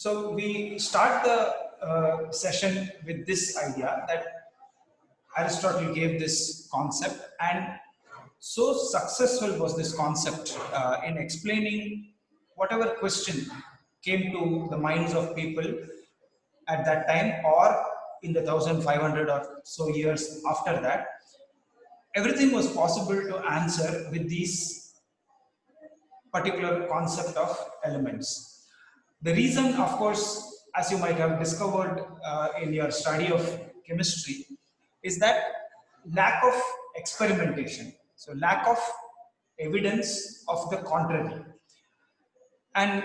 So we start the session with this idea that Aristotle gave this concept, and so successful was this concept in explaining whatever question came to the minds of people at that time, or in the 1500 or so years after that. Everything was possible to answer with these particular concept of elements. The reason, of course, as you might have discovered in your study of chemistry, is that lack of experimentation. So lack of evidence of the contrary. And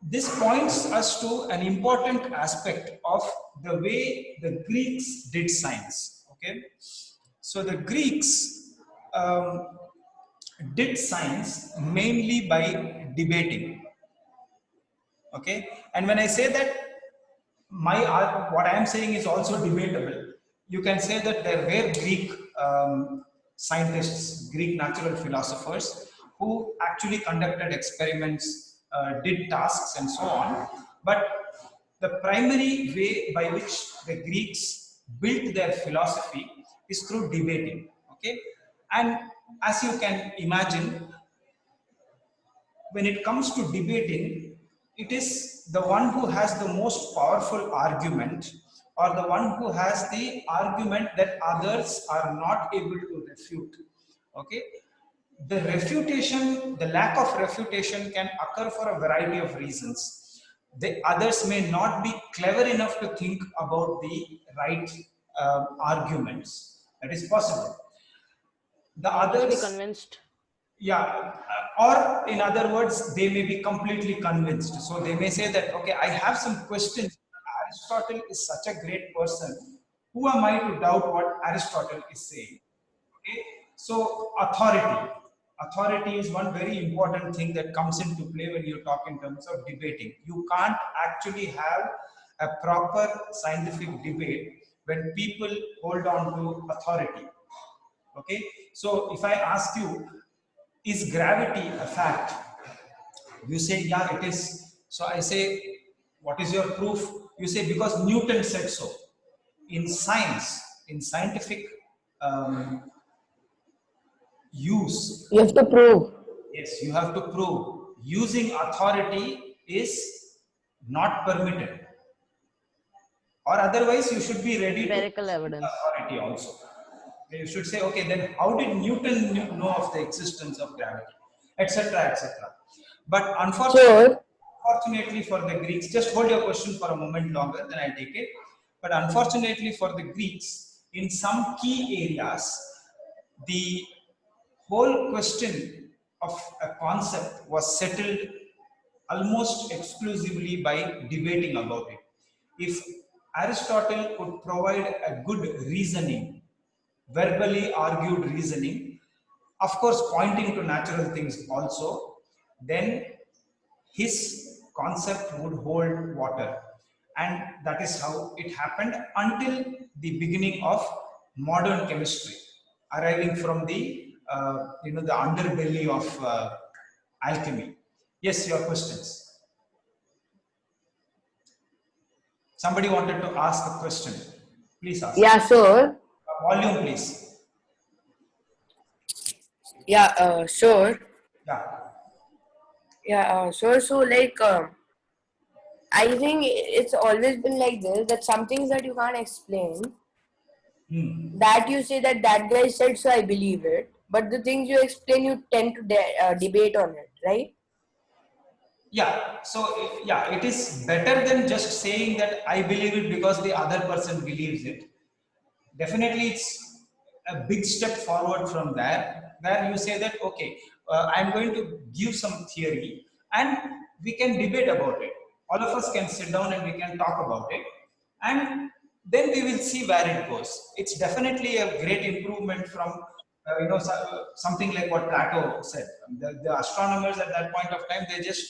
this points us to an important aspect of the way the Greeks did science. Okay, so the Greeks did science mainly by debating. Okay, and when I say that my what I am saying is also debatable, you can say that there were Greek scientists, Greek natural philosophers who actually conducted experiments, did tasks and so on. But the primary way by which the Greeks built their philosophy is through debating. Okay, and as you can imagine, when it comes to debating, it is the one who has the most powerful argument, or the one who has the argument that others are not able to refute. Okay, the refutation, the lack of refutation can occur for a variety of reasons. The others may not be clever enough to think about the right arguments. That is possible. The They must be others, convinced. yeah, or in other words, they may be completely convinced. So they may say that, okay, I have some questions. Aristotle is such a great person. Who am I to doubt what Aristotle is saying? Okay, so authority is one very important thing that comes into play when you talk in terms of debating. You can't actually have a proper scientific debate when people hold on to authority. Okay, so if I ask you, is gravity a fact? You say, yeah, it is. So I say, what is your proof? You say, because Newton said so. In science, in scientific um, use, You have to prove. yes, you have to prove. Using authority is not permitted, or otherwise you should be ready to Empirical question the evidence. authority also. You should say, okay, then how did Newton know of the existence of gravity, etc., etc. But Sure. unfortunately for the Greeks, just hold your question for a moment longer, then I'll take it. But unfortunately for the Greeks, in some key areas, the whole question of a concept was settled almost exclusively by debating about it. If Aristotle could provide a good reasoning, verbally argued reasoning, of course pointing to natural things also, then his concept would hold water. And that is how it happened until the beginning of modern chemistry, arriving from the the underbelly of alchemy. Yes, your questions. Somebody wanted to ask a question. Please ask. Yeah, sure. Volume, please. Yeah, sure. Yeah. Yeah, sure. So, like, I think it's always been like this, that some things that you can't explain, that you say that that guy said, so I believe it. But the things you explain, you tend to debate on it, right? Yeah. So, yeah, it is better than just saying that I believe it because the other person believes it. Definitely, it's a big step forward from there, where you say that, okay, I'm going to give some theory and we can debate about it. All of us can sit down and we can talk about it, and then we will see where it goes. It's definitely a great improvement from something like what Plato said. The astronomers at that point of time, they just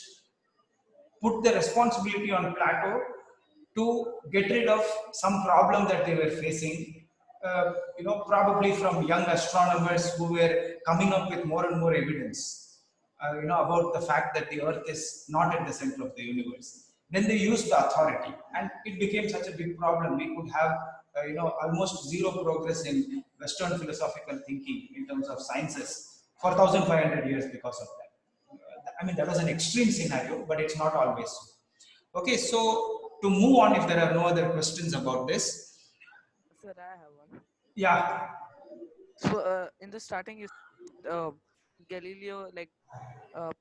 put the responsibility on Plato to get rid of some problem that they were facing. Probably from young astronomers who were coming up with more and more evidence, about the fact that the Earth is not at the center of the universe. Then they used the authority, and it became such a big problem. We could have, almost zero progress in Western philosophical thinking in terms of sciences for 1,500 years because of that. I mean, that was an extreme scenario, but it's not always so. Okay, so to move on, if there are no other questions about this. Sir, I have one. Yeah, So, in the starting, you Galileo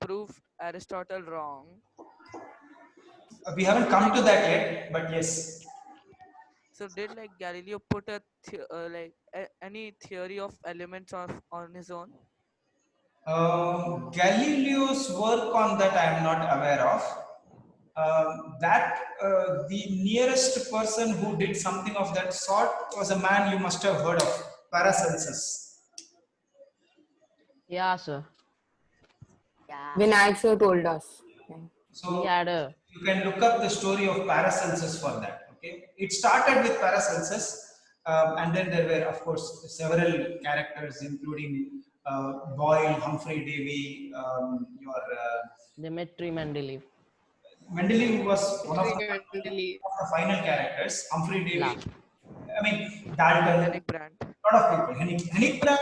proved Aristotle wrong. we haven't come to that yet, but yes. So, did Galileo put any theory of elements on his own? Galileo's work on that I am not aware of. The nearest person who did something of that sort was a man you must have heard of, Paracelsus. Yeah, sir. Vinayak sir told us. So He had a you can look up the story of Paracelsus for that. Okay, it started with Paracelsus, and then there were, of course, several characters, including Boyle, Humphrey Davy, Dmitri Mendeleev. Mendeleev was one of Dmitri Mendeleev. the final characters. Humphrey Davy, Yeah. I mean, Dalton, Henrik Brandt. a lot of people. Henrik Brandt,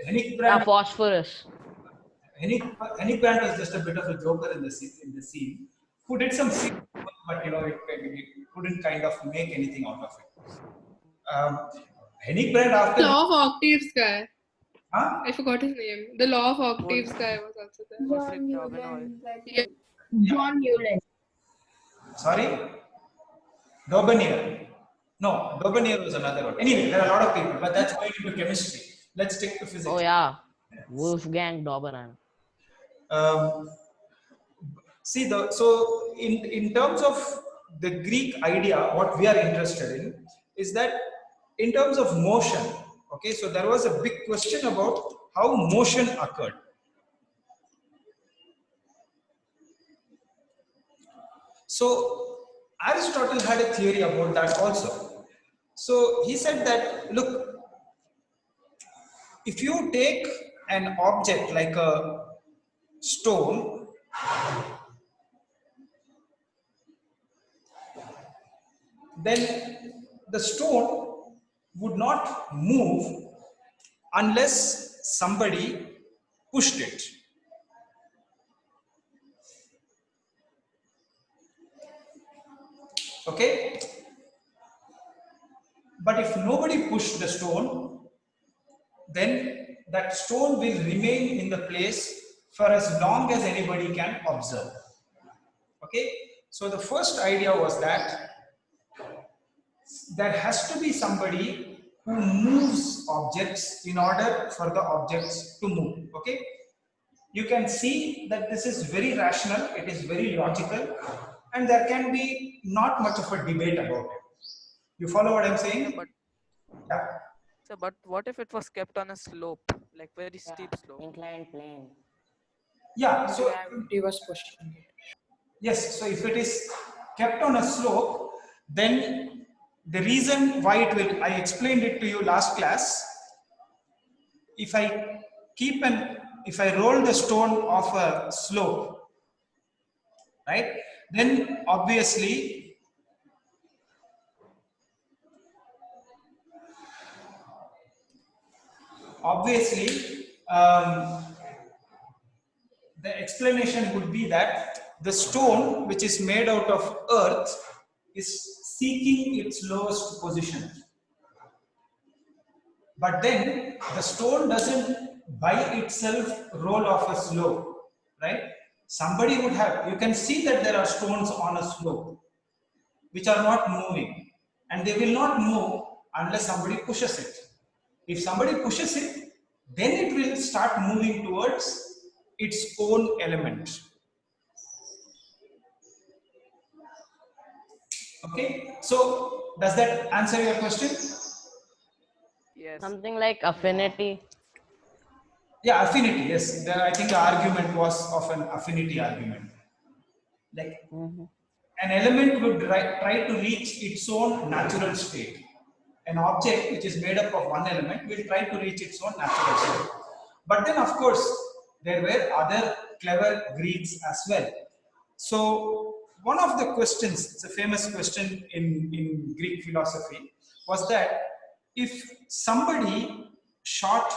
Henrik Yeah, Brandt, phosphorus. Henrik Brandt was just a bit of a joker in the scene, who did some sick work, but it couldn't kind of make anything out of it. Henrik Brandt after Law of Octaves guy. huh? I forgot his name. The Law of Octaves guy was also there. Wolfgang Dobenoy. Yeah. John Newland. Sorry, Dobenier. No, Dobenier was another one. Anyway, there are a lot of people, but that's going into chemistry. Let's stick to physics. Oh yeah, Wolfgang Doberan. See, so in terms of the Greek idea, what we are interested in is that in terms of motion, okay, so there was a big question about how motion occurred. So Aristotle had a theory about that also. So he said that, look, if you take an object like a stone, then the stone would not move unless somebody pushed it. Okay? But if nobody pushed the stone, then that stone will remain in the place for as long as anybody can observe. Okay? So the first idea was that there has to be somebody who moves objects in order for the objects to move. Okay? You can see that this is very rational, it is very logical, and there can be not much of a debate about it. You follow what I'm saying? But Yeah. so, but what if it was kept on a slope, like very steep slope? Inclined plane. Yeah, so Gravity was pushing it. yes, so if it is kept on a slope, then the reason why it will, I explained it to you last class. If I roll the stone off a slope, right, then obviously the explanation would be that the stone, which is made out of earth, is seeking its lowest position. But then the stone doesn't by itself roll off a slope, right? Somebody would have, you can see that there are stones on a slope which are not moving, and they will not move unless somebody pushes it. If somebody pushes it, then it will start moving towards its own element. Okay, so does that answer your question? Yes. Something like affinity. Yeah, affinity, yes. I think the argument was of an affinity argument. Like an element would try to reach its own natural state. An object which is made up of one element will try to reach its own natural state. But then, of course, there were other clever Greeks as well. So one of the questions, it's a famous question in Greek philosophy, was that if somebody shot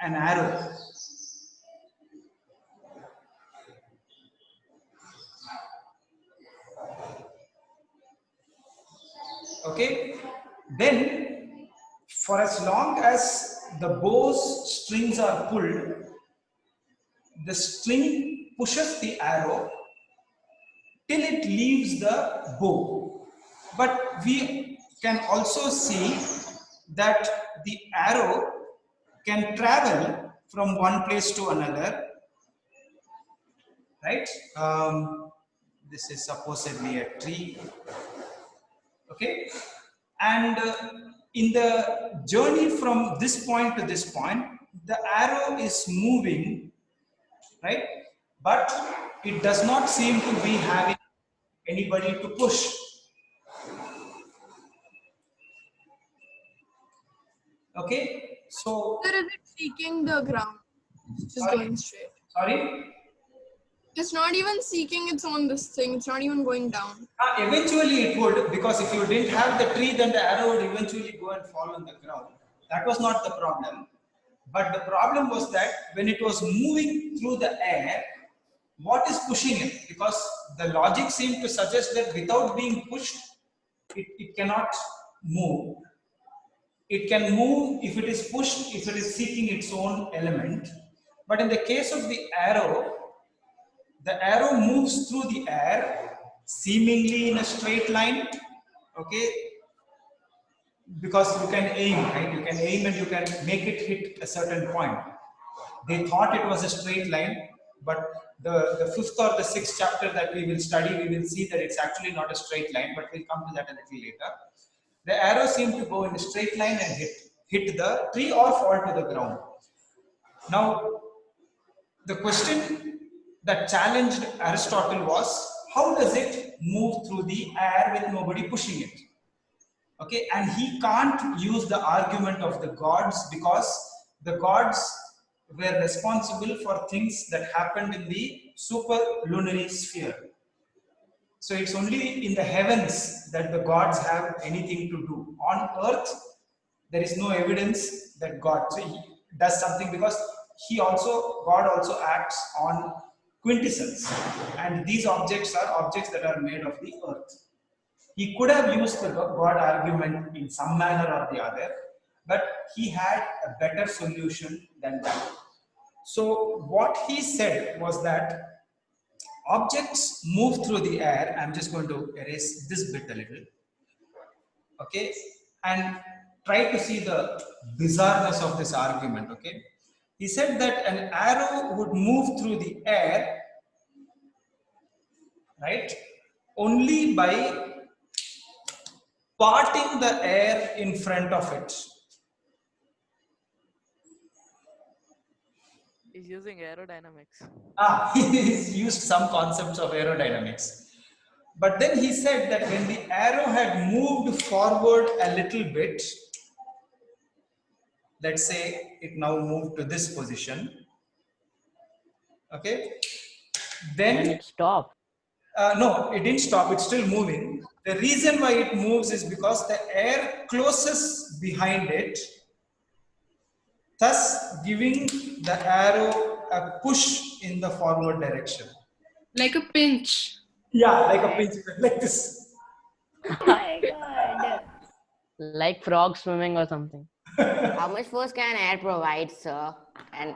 an arrow, okay, then for as long as the bow's strings are pulled, the string pushes the arrow till it leaves the bow. But we can also see that the arrow can travel from one place to another, right? This is supposedly a tree, okay? And in the journey from this point to this point, the arrow is moving, right? But it does not seem to be having anybody to push. Okay, so Sir, is it seeking the ground? It's just Sorry? going straight. sorry. It's not even seeking its own this thing. It's not even going down. Eventually it would, because if you didn't have the tree, then the arrow would eventually go and fall on the ground. That was not the problem. But the problem was that when it was moving through the air, what is pushing it? Because the logic seemed to suggest that without being pushed, it cannot move. It can move if it is pushed, if it is seeking its own element. But in the case of the arrow moves through the air seemingly in a straight line, okay, because you can aim, right? You can aim and you can make it hit a certain point. They thought it was a straight line, but the fifth or the sixth chapter that we will study, we will see that it's actually not a straight line, but we'll come to that a little later. The arrow seemed to go in a straight line and hit the tree or fall to the ground. Now, the question that challenged Aristotle was, how does it move through the air with nobody pushing it? Okay, and he can't use the argument of the gods, because the gods were responsible for things that happened in the superluminary sphere. So it's only in the heavens that the gods have anything to do. On earth, there is no evidence that God does something, because God also acts on quintessence, and these objects are objects that are made of the earth. He could have used the God argument in some manner or the other, but he had a better solution than that. So what he said was that objects move through the air. I'm just going to erase this bit a little, okay, and try to see the bizarreness of this argument, okay. He said that an arrow would move through the air, right, only by parting the air in front of it. He's using aerodynamics. He's used some concepts of aerodynamics. But then he said that when the arrow had moved forward a little bit, let's say it now moved to this position, okay, And then it stopped. no, it didn't stop, it's still moving. The reason why it moves is because the air closes behind it, thus giving the arrow a push in the forward direction. Like a pinch. Yeah, like a pinch, like this. Oh my god. Like frog swimming or something. How much force can air provide, sir? And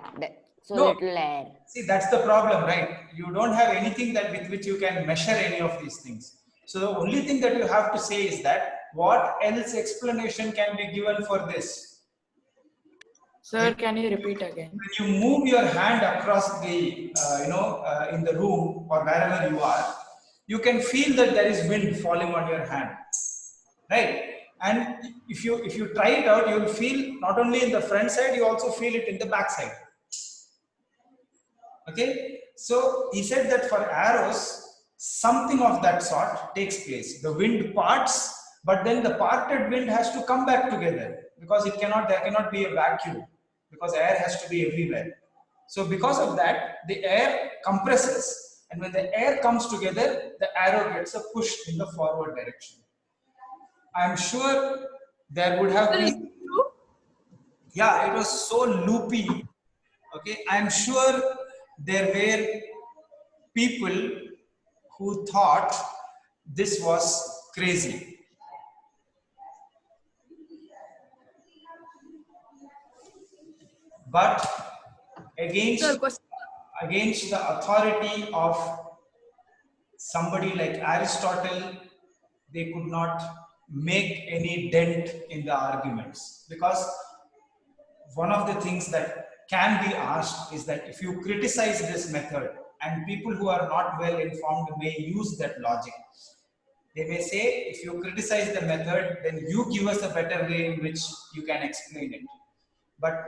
so No. little air. See, that's the problem, right? You don't have anything that with which you can measure any of these things. So the only thing that you have to say is that what else explanation can be given for this? Sir, can you repeat again? When you move your hand across the, in the room or wherever you are, you can feel that there is wind falling on your hand, right? And if you try it out, you will feel not only in the front side, you also feel it in the back side. Okay, so he said that for arrows, something of that sort takes place. The wind parts, but then the parted wind has to come back together, because there cannot be a vacuum, because air has to be everywhere. So because of that, the air compresses, And when the air comes together, the arrow gets a push in the forward direction. I'm sure there would have Sir, is been, it true? yeah, it was so loopy. Okay, I'm sure there were people who thought this was crazy. But against Sir, question. against the authority of somebody like Aristotle, they could not make any dent in the arguments, because one of the things that can be asked is that if you criticize this method and people who are not well informed may use that logic, they may say, if you criticize the method, then you give us a better way in which you can explain it. But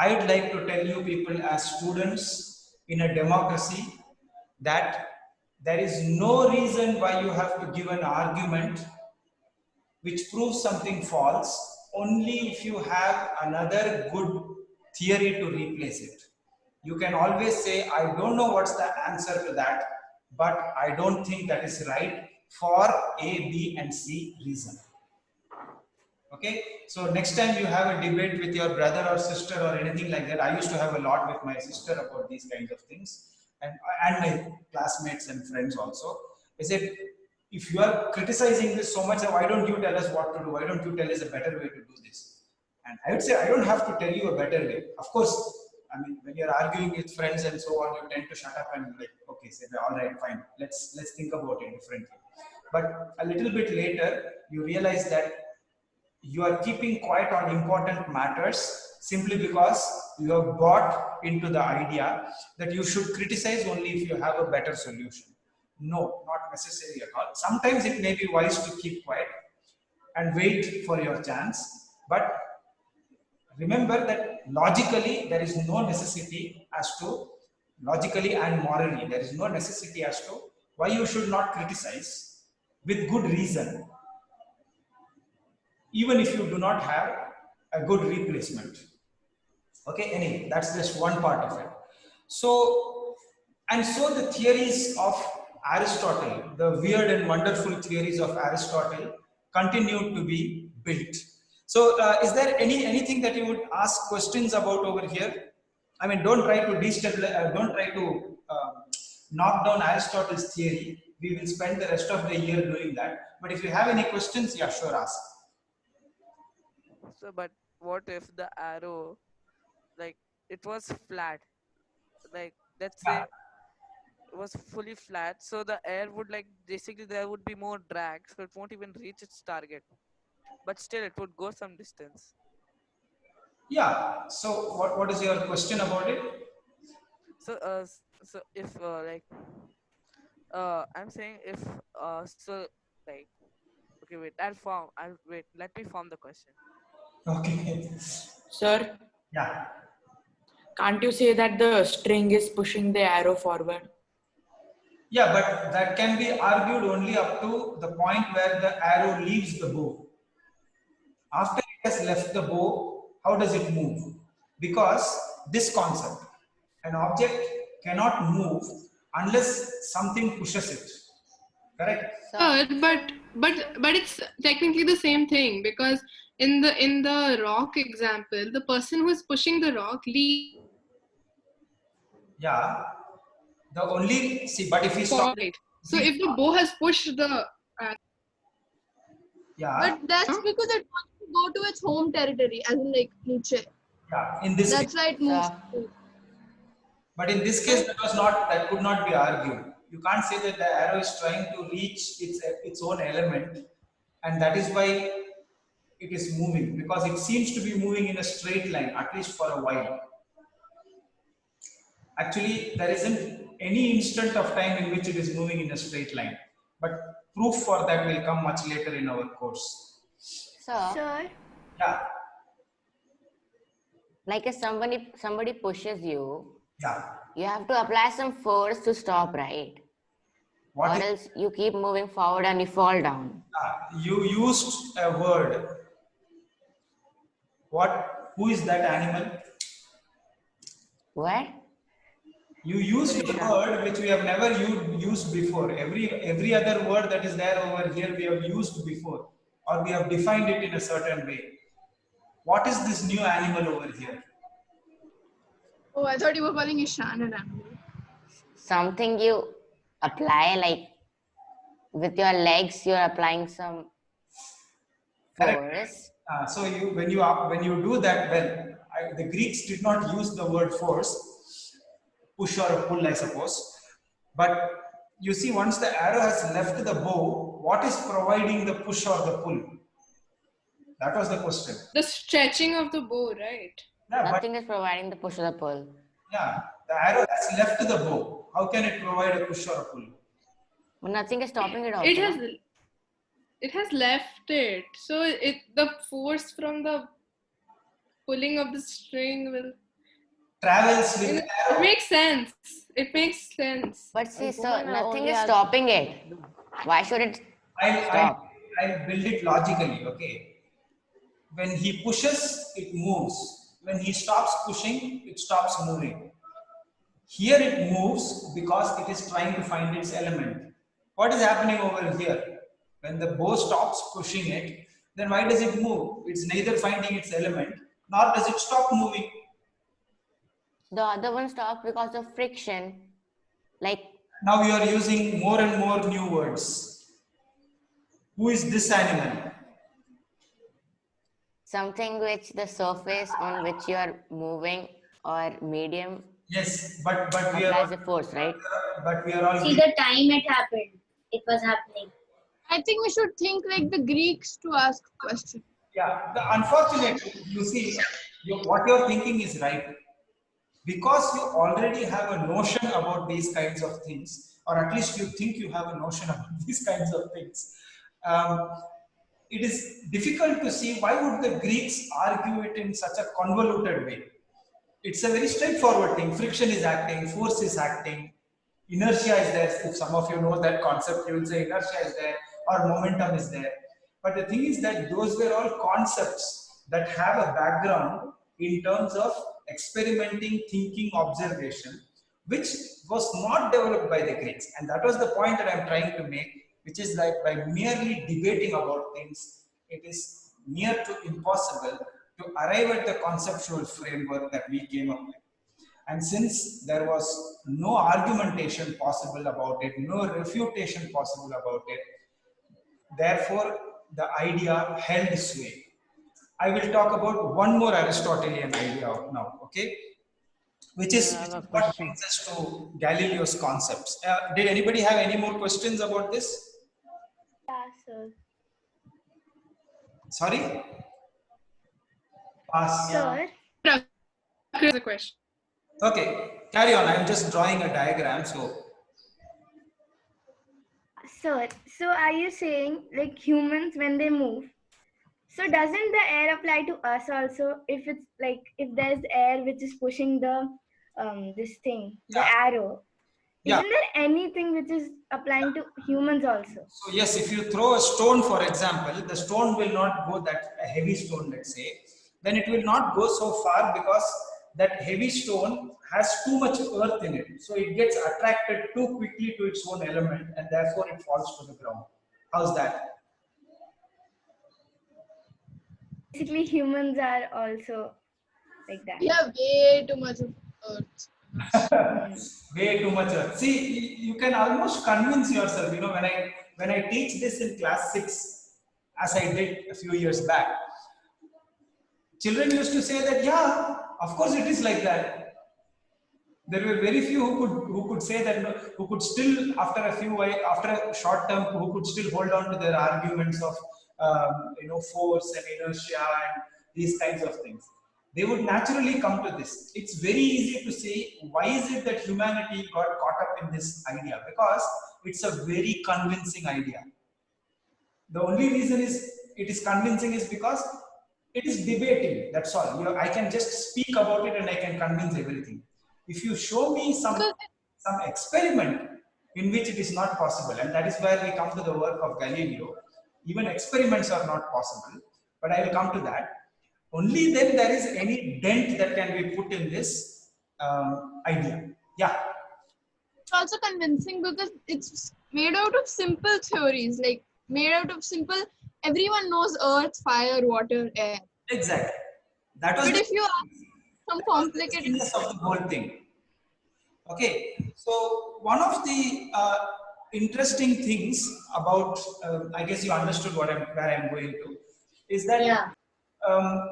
I'd like to tell you people as students in a democracy that there is no reason why you have to give an argument which proves something false only if you have another good theory to replace it. You can always say, I don't know what's the answer to that, but I don't think that is right for A, B, and C reason. Okay, so next time you have a debate with your brother or sister or anything like that, I used to have a lot with my sister about these kinds of things, and my classmates and friends also. I said, if you are criticizing this so much, why don't you tell us what to do? Why don't you tell us a better way to do this? And I would say, I don't have to tell you a better way. Of course, I mean, when you're arguing with friends and so on, you tend to shut up and like, okay, say, all right, fine, let's think about it differently. But a little bit later, you realize that you are keeping quiet on important matters simply because you have bought into the idea that you should criticize only if you have a better solution. No, not necessary at all. Sometimes it may be wise to keep quiet and wait for your chance, but remember that logically there is no necessity as to, logically and morally, there is no necessity as to why you should not criticize with good reason, even if you do not have a good replacement. Okay, anyway, that's just one part of it. So, and so the theories of Aristotle, the weird and wonderful theories of Aristotle, continued to be built. So, is there anything that you would ask questions about over here? I mean, don't try to destabilize, don't try to knock down Aristotle's theory. We will spend the rest of the year doing that. But if you have any questions, yeah, sure, ask. So, but what if the arrow, like, it was flat? Like, let's say it was fully flat, so the air would, like, basically there would be more drag, so it won't even reach its target. But still, it would go some distance. Yeah. So, what is your question about it? So, so if like, I'm saying if so, like, okay, wait, I'll wait. Let me form the question. Okay. Sir, Yeah. can't you say that the string is pushing the arrow forward? Yeah, but that can be argued only up to the point where the arrow leaves the bow. After it has left the bow, how does it move? Because this concept, an object cannot move unless something pushes it. Correct? So, But it's technically the same thing, because in the rock example, the person who is pushing the rock leaves Yeah. The only, see, but if we stop, forward. So if the bow has pushed the yeah, But that's because it wants to go to its home territory, as in like Nietzsche. yeah, in this That's case, why it moves. but in this case, that could not be argued. You can't say that the arrow is trying to reach its own element, and that is why it is moving, because it seems to be moving in a straight line, at least for a while. Actually, there isn't any instant of time in which it is moving in a straight line, but proof for that will come much later in our course. sir, Yeah, like if somebody pushes you, yeah. you have to apply some force to stop, right? What Or is, else you keep moving forward and you fall down. you used a word. What? Who is that animal? What? You used a word which we have never used before. Every other word that is there over here we have used before, or we have defined it in a certain way. What is this new animal over here? Oh, I thought you were calling Ishan an animal. Something you apply, like with your legs, you're applying some force. So when you do that, the Greeks did not use the word force, push or a pull, I suppose. But you see, once the arrow has left the bow, what is providing the push or the pull? That was the question. The stretching of the bow, right? Yeah, but Nothing is providing the push or the pull. yeah, the arrow has left the bow. How can it provide a push or a pull? But nothing is stopping it also. It has left it. So the force from the pulling of the string will Travels with the it arrow. makes sense. It makes sense. But see, so Woman nothing only is has- stopping it. Why should it stop? I'll build it logically, okay? When he pushes, it moves. When he stops pushing, it stops moving. Here it moves because it is trying to find its element. What is happening over here? When the bow stops pushing it, then why does it move? It's neither finding its element, nor does it stop moving. The other one stops because of friction. Like, Now you are using more and more new words. Who is this animal? something which the surface on which you are moving or medium Yes, but we applies are the force, right? all See the time it happened. It was happening. I think we should think like the Greeks to ask questions. yeah. Unfortunately, you see, what you're thinking is right. Because you already have a notion about these kinds of things, or at least you think you have a notion about these kinds of things, it is difficult to see why would the Greeks argue it in such a convoluted way. It's a very straightforward thing. Friction is acting, force is acting, inertia is there. If some of you know that concept, you will say inertia is there or momentum is there. But the thing is that those were all concepts that have a background in terms of experimenting, thinking, observation, which was not developed by the Greeks. And that was the point that I'm trying to make, which is like by merely debating about things, it is near to impossible to arrive at the conceptual framework that we came up with. And since there was no argumentation possible about it, no refutation possible about it, therefore the idea held sway. I will talk about one more Aristotelian idea now, okay? Which is I have a what question. brings us to Galileo's concepts. Did anybody have any more questions about this? Yeah, sir. Sorry? Pass. Sir, Here's a question. Okay, carry on. I'm just drawing a diagram. so are you saying like humans when they move? So doesn't the air apply to us also? If it's like if there's air which is pushing the this thing, the Yeah. arrow, Yeah. isn't there anything which is applying to humans also? So yes, if you throw a stone, for example, the stone will not go a heavy stone, let's say, then it will not go so far because that heavy stone has too much earth in it. So it gets attracted too quickly to its own element and therefore it falls to the ground. How's that? Basically, humans are also like that. We have way too much of earth. Way too much earth. See, you can almost convince yourself, you know, when I teach this in class 6, as I did a few years back, children used to say that, yeah, of course it is like that. There were very few who could say that, who could still, after a short term, who could still hold on to their arguments of, force and inertia and these kinds of things. They would naturally come to this. It's very easy to say, why is it that humanity got caught up in this idea? Because it's a very convincing idea. The only reason it is convincing is because it is debating. That's all. I can just speak about it and I can convince everything. If you show me some experiment in which it is not possible, and that is where we come to the work of Galileo, even experiments are not possible, but I will come to that. Only then there is any dent that can be put in this idea. Yeah. also convincing because it's made out of simple theories, like made out of simple. Everyone knows Earth, fire, water, air. Exactly. That was But the, if you ask some that was the complicated, genius of the whole thing. Okay, so one of the interesting things about, I guess you understood where I'm going to, is that Yeah. um,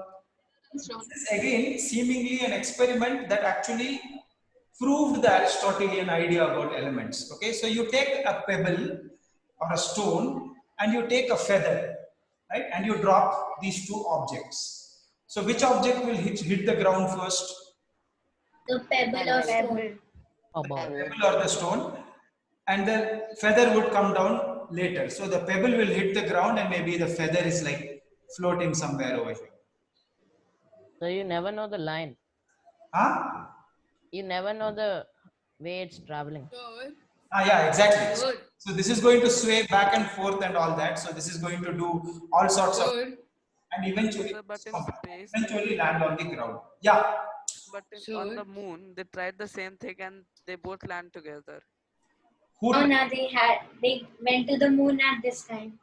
this is again seemingly an experiment that actually proved the Aristotelian idea about elements. Okay, so you take a pebble or a stone and you take a feather, right, and you drop these two objects. So which object will hit the ground first? The pebble or stone. Above. Pebble or the stone, and the feather would come down later. So the pebble will hit the ground and maybe the feather is like floating somewhere over here. So you never know the line. Huh? You never know the way it's traveling. Yeah, exactly. So this is going to sway back and forth and all that. So this is going to do all sorts of, and eventually, Sir, but in space, eventually land on the ground. Yeah. on the moon, they tried the same thing and they both land together. Who? Oh, no, they went to the moon at this time.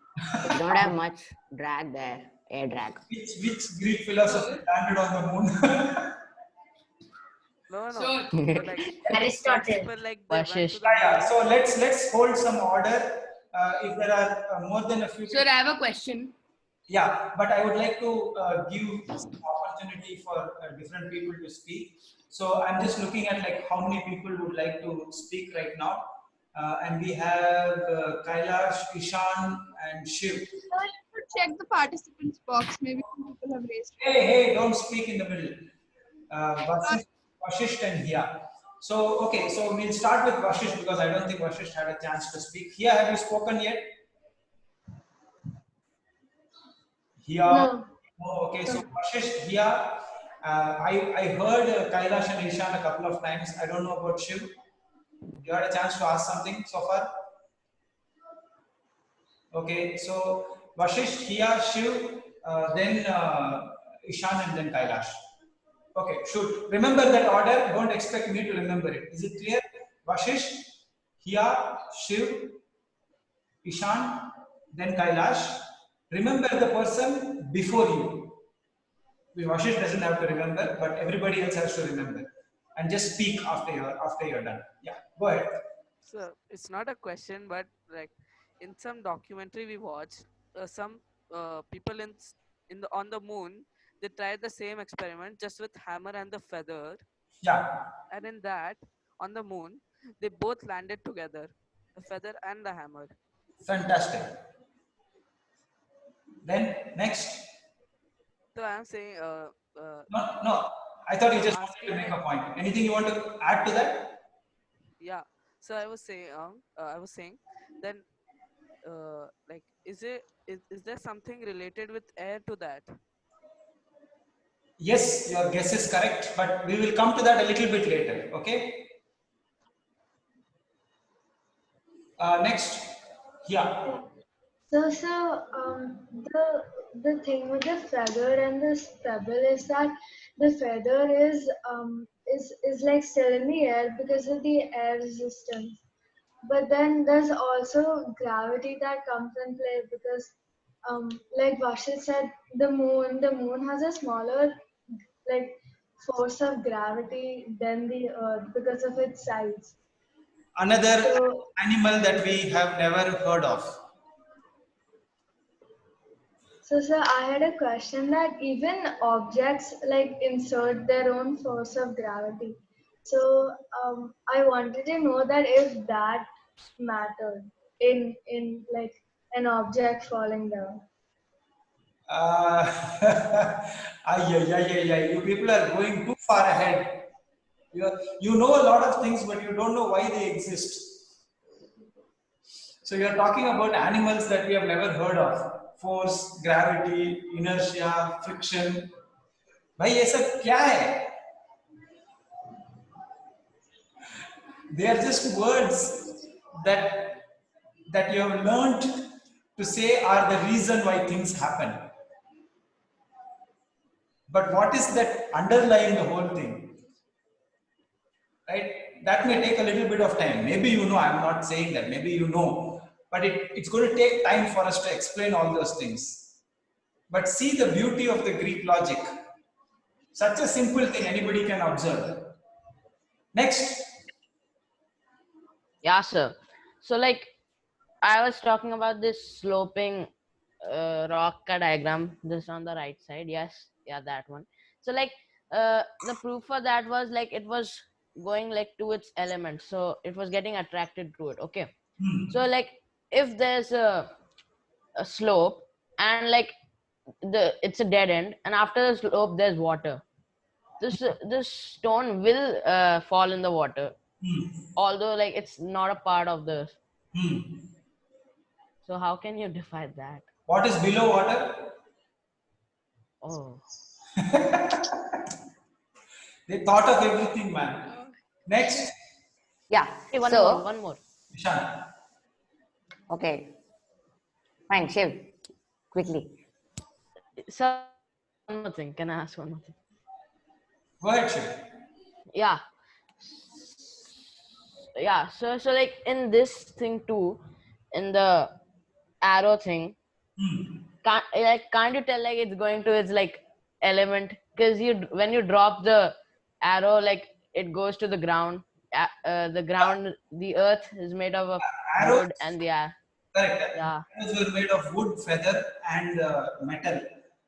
Don't have much drag there, air drag. Which Greek philosopher landed on the moon? No, but like Aristotle. people like they went to Vashisht. the Yeah. moon. So let's hold some order. If there are more than a few. Sir, I have a question. Yeah, but I would like to give some opportunity for different people to speak. So I'm just looking at like how many people would like to speak right now. And we have Kailash, Ishan, and Shiv. you should check the participants box. Maybe some people have raised. Hey, don't speak in the middle. Vashisht and Hia. So, okay, so we'll start with Vashisht because I don't think Vashisht had a chance to speak. Hia, have you spoken yet? Hia? No. Oh, okay, so Vashisht, Hia, I heard Kailash and Ishan a couple of times. I don't know about Shiv. You had a chance to ask something so far? Okay, so Vashisht, Hia, Shiv, then Ishan and then Kailash. Okay, shoot. Remember that order. Don't expect me to remember it. Is it clear? Vashisht, Hia, Shiv, Ishan, then Kailash. Remember the person before you. Vashisht doesn't have to remember, but everybody else has to remember. And just speak after you're done. Yeah, go ahead. So it's not a question, but like in some documentary we watched, some people on the moon, they tried the same experiment just with hammer and the feather, Yeah, and in that on the moon they both landed together, the feather and the hammer. fantastic. Then next. So I'm saying, No. I thought you just wanted to make a point. Anything you want to add to that? yeah. So I was saying, then like is there something related with air to that? Yes, your guess is correct, but we will come to that a little bit later. Okay. Next, yeah. So, the thing with the feather and the pebble is that the feather is like still in the air because of the air resistance. But then there's also gravity that comes in play because, like Vashit said, the moon has a smaller like force of gravity than the earth because of its size. Another So, animal that we have never heard of. So, sir, I had a question that even objects like insert their own force of gravity. So, I wanted to know that if that mattered in like an object falling down. You people are going too far ahead. You know a lot of things, but you don't know why they exist. So you're talking about animals that we have never heard of. Force, gravity, inertia, friction. भाई ये सब क्या है? They are just words that you have learned to say are the reason why things happen. But what is that underlying the whole thing? Right? that may take a little bit of time. Maybe you know, I'm not saying that, maybe you know, but it's going to take time for us to explain all those things. But see the beauty of the Greek logic. Such a simple thing anybody can observe. Next. Yeah, sir. So like I was talking about this sloping rock diagram, this on the right side. Yes, yeah, that one. So like the proof for that was like it was going like to its element, so it was getting attracted to it. Okay. So like if there's a slope and like it's a dead end, and after the slope there's water, this stone will fall in the water, although like it's not a part of the. So how can you define that? What is below water? Oh, They thought of everything, man. Next. Yeah. hey, one So, more, one more. Ishan. okay. Fine, Shiv. Quickly. So one more thing. Can I ask one more thing? Go ahead, Shiv. Yeah. Yeah. So like in this thing too, in the arrow thing, can't you tell like it's going to its like element? Because when you drop the arrow, like it goes to the ground. The ground, the earth is made up of Arrows? wood and the air. Correct. Yeah. Arrows were made of wood, feather, and metal.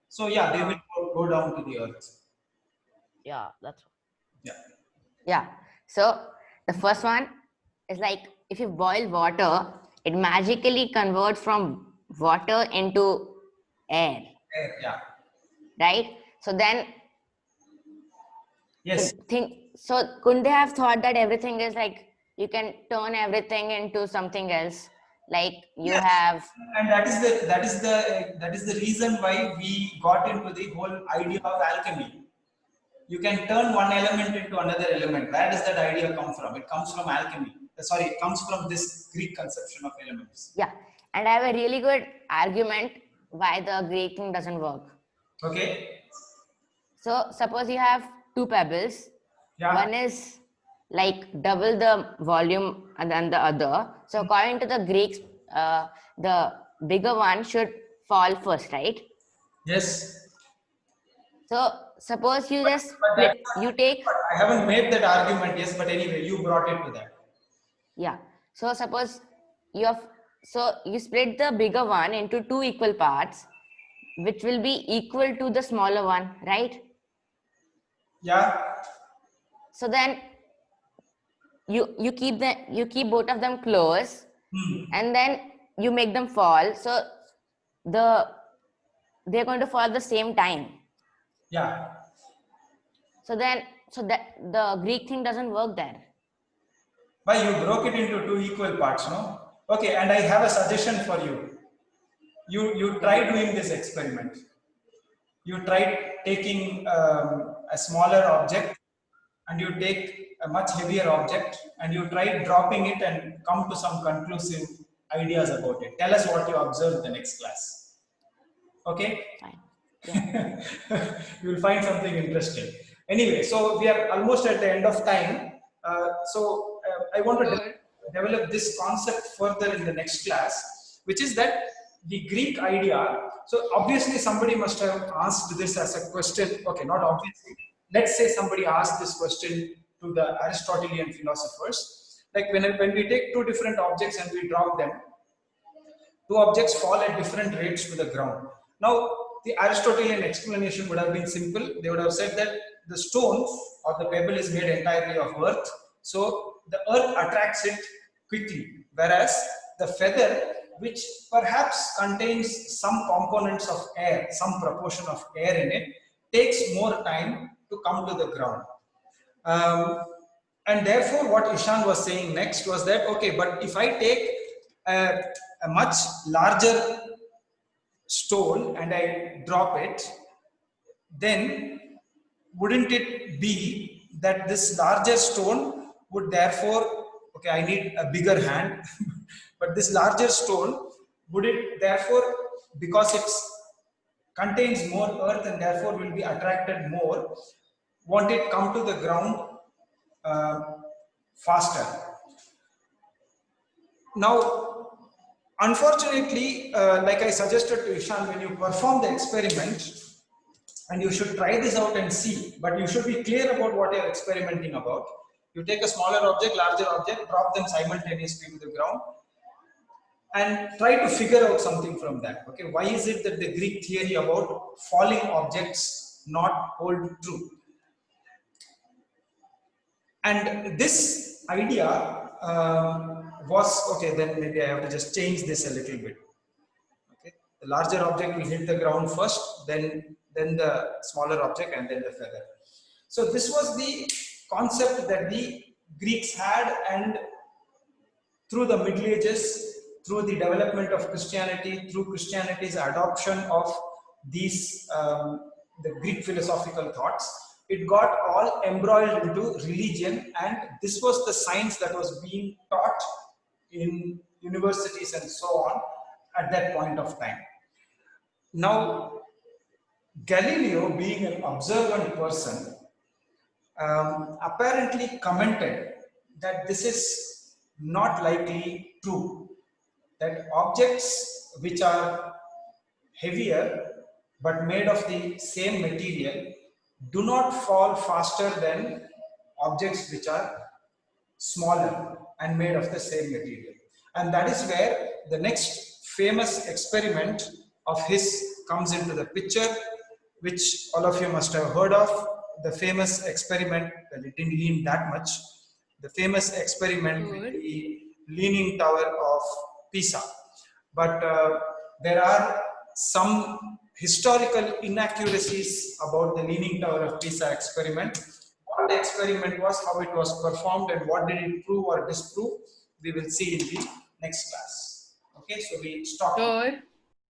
So yeah, they will go down to the earth. Yeah, that's Yeah. Yeah. So the first one is like if you boil water, it magically converts from water into air, Yeah. right? So then Yes. couldn't they have thought that everything is like you can turn everything into something else? Like you Yes. have And that is the reason why we got into the whole idea of alchemy. You can turn one element into another element. Where does that idea come from? It comes from alchemy. Sorry, it comes from this Greek conception of elements. yeah. And I have a really good argument why the Greek thing doesn't work. Okay. So suppose you have two pebbles. Yeah. One is like double the volume and then the other. So according to the Greeks, the bigger one should fall first, right? Yes. So suppose you just split, you take. I haven't made that argument, yes, but anyway, you brought it to that. Yeah. So suppose you split the bigger one into two equal parts, which will be equal to the smaller one, right? Yeah. So then you keep both of them close, and then you make them fall. So they're going to fall at the same time. Yeah. So that the Greek thing doesn't work there. But you broke it into two equal parts, no? Okay, and I have a suggestion for you. You try doing this experiment. You try taking a smaller object and you take a much heavier object and you try dropping it and come to some conclusive ideas about it. Tell us what you observed the next class. Okay? Fine. Yeah. You will find something interesting. Anyway, so we are almost at the end of time. I want to develop this concept further in the next class, which is that the Greek idea. So obviously somebody must have asked this as a question. Okay, not obviously. Let's say somebody asked this question to the Aristotelian philosophers. Like when we take two different objects and we drop them, two objects fall at different rates to the ground. Now, the Aristotelian explanation would have been simple. They would have said that the stone or the pebble is made entirely of earth. So the earth attracts it quickly, whereas the feather, which perhaps contains some components of air, some proportion of air in it, takes more time to come to the ground. And therefore, what Ishan was saying next was that, okay, but if I take a much larger stone and I drop it, then wouldn't it be that this larger stone would therefore, okay, I need a bigger hand, but this larger stone, would it therefore, because it contains more earth and therefore will be attracted more, won't it come to the ground faster. Now, unfortunately, like I suggested to Ishan, when you perform the experiment, and you should try this out and see, but you should be clear about what you're experimenting about. You take a smaller object, larger object, drop them simultaneously to the ground, and try to figure out something from that. Okay, why is it that the Greek theory about falling objects not hold true? And this idea was, okay, then maybe I have to just change this a little bit. Okay, the larger object will hit the ground first, then the smaller object, and then the feather. So this was the concept that the Greeks had, and through the Middle Ages, through the development of Christianity, through Christianity's adoption of these the Greek philosophical thoughts, it got all embroiled into religion, and this was the science that was being taught in universities and so on at that point of time. Now, Galileo, being an observant person, apparently commented that this is not likely true, that objects which are heavier but made of the same material do not fall faster than objects which are smaller and made of the same material. And that is where the next famous experiment of his comes into the picture, which all of you must have heard of, the famous experiment, well, it didn't lean that much, the famous experiment with the Leaning Tower of Pisa. But there are some historical inaccuracies about the Leaning Tower of Pisa experiment. What the experiment was, how it was performed, and what did it prove or disprove, we will see in the next class. Okay, so we stop. Sure.